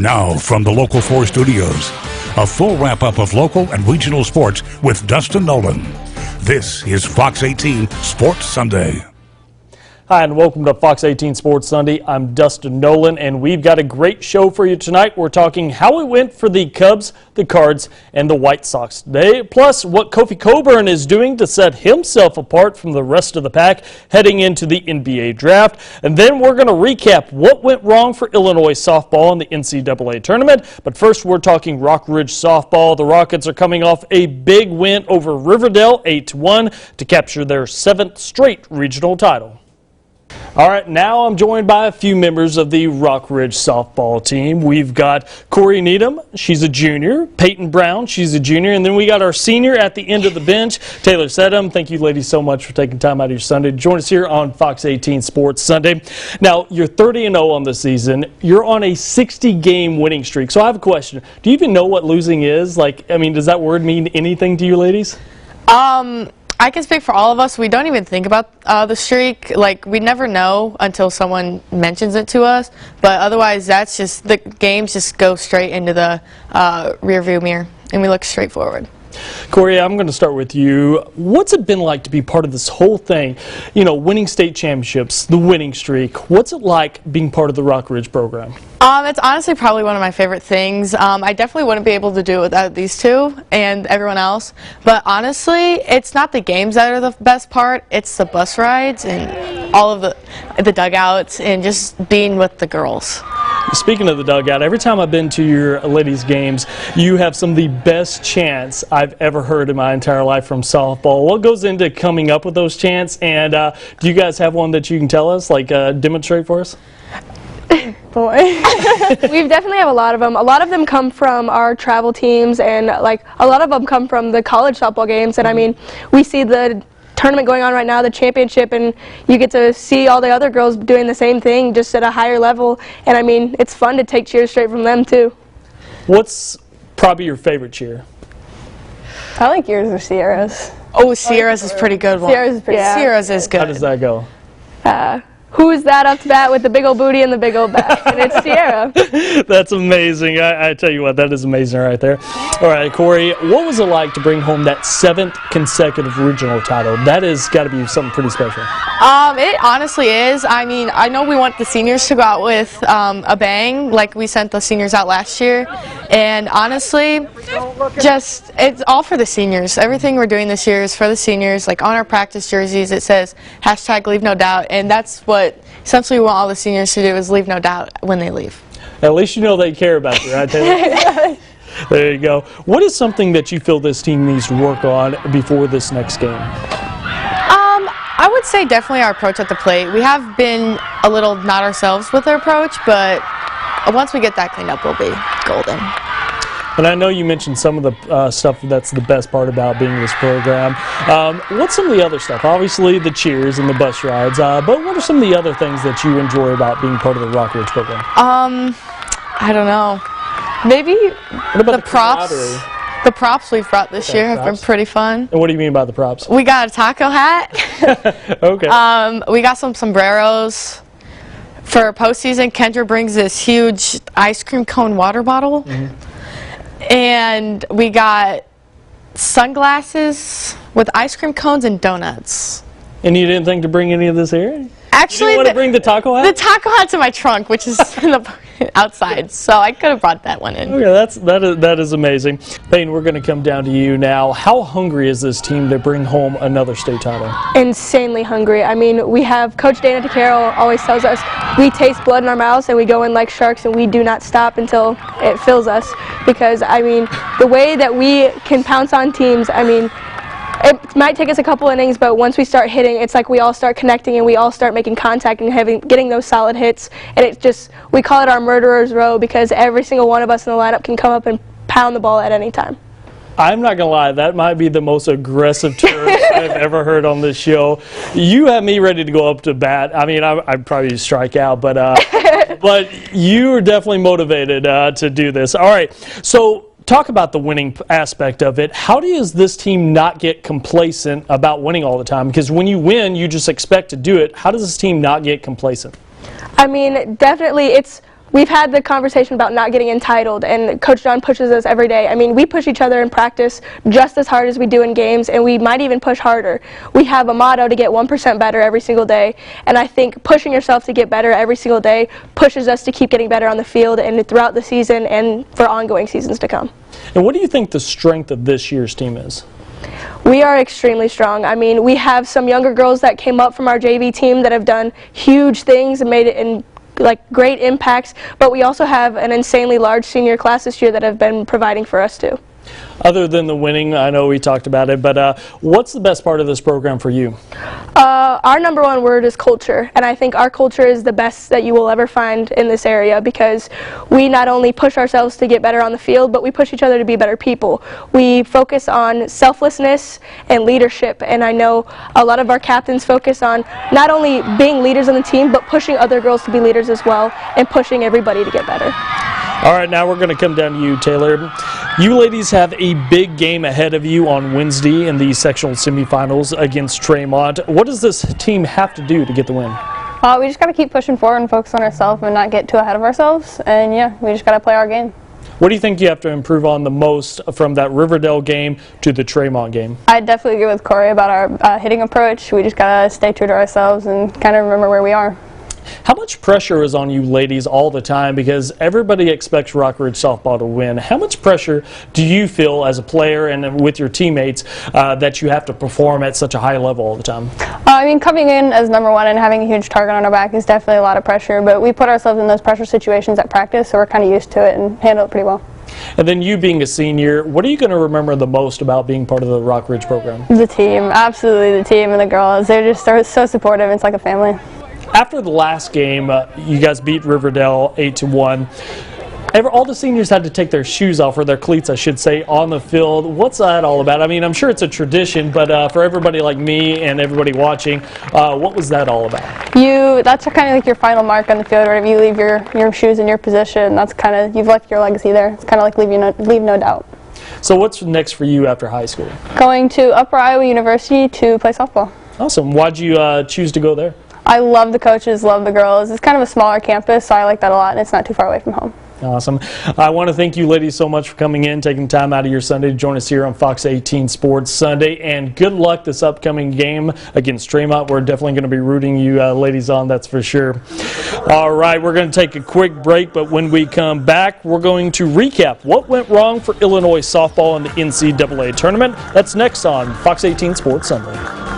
Now, from the Local 4 studios, a full wrap-up of local and regional sports with Dustin Nolan. This is Fox 18 Sports Sunday. Hi, and welcome to Fox 18 Sports Sunday. I'm Dustin Nolan, and we've got a great show for you tonight. We're talking how it went for the Cubs, the Cards, and the White Sox today, plus what Kofi Coburn is doing to set himself apart from the rest of the pack heading into the NBA draft. And then we're going to recap what went wrong for Illinois softball in the NCAA tournament. But first, we're talking Rockridge softball. The Rockets are coming off a big win over Riverdale, 8-1, to capture their 7th straight regional title. All right, now I'm joined by a few members of the Rockridge softball team. We've got Corey Needham, she's a junior. Peyton Brown, she's a junior. And then we got our senior at the end of the bench, Taylor Sedham. Thank you, ladies, so much for taking time out of your Sunday to join us here on Fox 18 Sports Sunday. Now, you're 30-0 on the season. You're on a 60-game winning streak. So I have a question. Do you even know what losing is? Does that word mean anything to you, ladies? I can speak for all of us. We don't even think about the streak. We never know until someone mentions it to us. But otherwise, that's just the games just go straight into the rearview mirror, and we look straight forward. Corey, I'm going to start with you. What's it been like to be part of this whole thing? You know, winning state championships, the winning streak. What's it like being part of the Rockridge program? It's honestly probably one of my favorite things. I definitely wouldn't be able to do it without these two and everyone else. But honestly, it's not the games that are the best part. It's the bus rides and all of the dugouts and just being with the girls. Speaking of the dugout, every time I've been to your ladies' games, you have some of the best chants I've ever heard in my entire life from softball. What goes into coming up with those chants? And do you guys have one that you can tell us, demonstrate for us? Boy. We definitely have a lot of them. A lot of them come from our travel teams, and a lot of them come from the college softball games. And I mean, we see the tournament going on right now, the championship, and you get to see all the other girls doing the same thing, just at a higher level. And I mean, it's fun to take cheers straight from them too. What's probably your favorite cheer? I like yours or Sierra's. Oh, Sierra's is pretty good one. Sierra's is pretty good. Sierra's is good. How does that go? Who's that up to bat with the big old booty and the big old back? And it's Sierra. That's amazing. I tell you what, that is amazing right there. All right, Corey, what was it like to bring home that 7th consecutive regional title? That has got to be something pretty special. It honestly is. I mean, I know we want the seniors to go out with a bang, like we sent the seniors out last year. And honestly, it's all for the seniors. Everything we're doing this year is for the seniors. Like on our practice jerseys, it says #LeaveNoDoubt, and that's what essentially we want all the seniors to do, is leave no doubt when they leave. At least you know they care about you, right, Taylor? There you go. What is something that you feel this team needs to work on before this next game? I would say definitely our approach at the plate. We have been a little not ourselves with our approach, but once we get that cleaned up, we'll be golden. And I know you mentioned some of the stuff that's the best part about being in this program. What's some of the other stuff? Obviously the cheers and the bus rides, but what are some of the other things that you enjoy about being part of the Rockridge program? I don't know. Maybe the props. The props we've brought this year have been pretty fun. And what do you mean by the props? We got a taco hat. Okay. We got some sombreros. For postseason, Kendra brings this huge ice cream cone water bottle. And we got sunglasses with ice cream cones and donuts. And you didn't think to bring any of this here? Actually, you want to bring the taco hat? The taco hat's in my trunk, which is in the outside, so I could have brought that one in. Okay, that is amazing. Peyton, we're going to come down to you now. How hungry is this team to bring home another state title? Insanely hungry. I mean, we have Coach Dana DeCarroll always tells us we taste blood in our mouths and we go in like sharks and we do not stop until it fills us. Because, I mean, the way that we can pounce on teams, I mean, it might take us a couple innings, but once we start hitting, it's like we all start connecting and we all start making contact and getting those solid hits. And we call it our murderer's row, because every single one of us in the lineup can come up and pound the ball at any time. I'm not going to lie, that might be the most aggressive term I've ever heard on this show. You have me ready to go up to bat. I mean, I'd probably strike out, but you are definitely motivated to do this. All right, so talk about the winning aspect of it. How does this team not get complacent about winning all the time? Because when you win, you just expect to do it. How does this team not get complacent? I mean, definitely it's we've had the conversation about not getting entitled, and Coach John pushes us every day. I mean, we push each other in practice just as hard as we do in games, and we might even push harder. We have a motto to get 1% better every single day, and I think pushing yourself to get better every single day pushes us to keep getting better on the field and throughout the season and for ongoing seasons to come. And what do you think the strength of this year's team is? We are extremely strong. I mean, we have some younger girls that came up from our JV team that have done huge things and made it in great impacts, but we also have an insanely large senior class this year that have been providing for us too. Other than the winning, I know we talked about it, but what's the best part of this program for you? Our number one word is culture, and I think our culture is the best that you will ever find in this area, because we not only push ourselves to get better on the field, but we push each other to be better people. We focus on selflessness and leadership, and I know a lot of our captains focus on not only being leaders on the team, but pushing other girls to be leaders as well, and pushing everybody to get better. All right, now we're going to come down to you, Taylor. You ladies have a big game ahead of you on Wednesday in the sectional semifinals against Tremont. What does this team have to do to get the win? We just got to keep pushing forward and focus on ourselves and not get too ahead of ourselves. And yeah, we just got to play our game. What do you think you have to improve on the most from that Riverdale game to the Tremont game? I definitely agree with Corey about our hitting approach. We just got to stay true to ourselves and kind of remember where we are. How much pressure is on you ladies all the time, because everybody expects Rockridge softball to win? How much pressure do you feel as a player and with your teammates that you have to perform at such a high level all the time? I mean, coming in as number one and having a huge target on our back is definitely a lot of pressure, but we put ourselves in those pressure situations at practice, so we're kind of used to it and handle it pretty well. And then you being a senior, what are you going to remember the most about being part of the Rockridge program? The team, absolutely the team and the girls. They're so supportive. It's like a family. After the last game, you guys beat Riverdale 8-1. All the seniors had to take their shoes off, or their cleats, I should say, on the field. What's that all about? I mean, I'm sure it's a tradition, but for everybody like me and everybody watching, what was that all about? That's kind of like your final mark on the field, where if you leave your shoes in your position, that's kind of, you've left your legacy there. It's kind of like leave no doubt. So what's next for you after high school? Going to Upper Iowa University to play softball. Awesome. Why'd you choose to go there? I love the coaches, love the girls. It's kind of a smaller campus, so I like that a lot, and it's not too far away from home. Awesome. I want to thank you ladies so much for coming in, taking time out of your Sunday to join us here on Fox 18 Sports Sunday, and good luck this upcoming game against Tremont. We're definitely going to be rooting you ladies on, that's for sure. All right, we're going to take a quick break, but when we come back, we're going to recap what went wrong for Illinois softball in the NCAA tournament. That's next on Fox 18 Sports Sunday.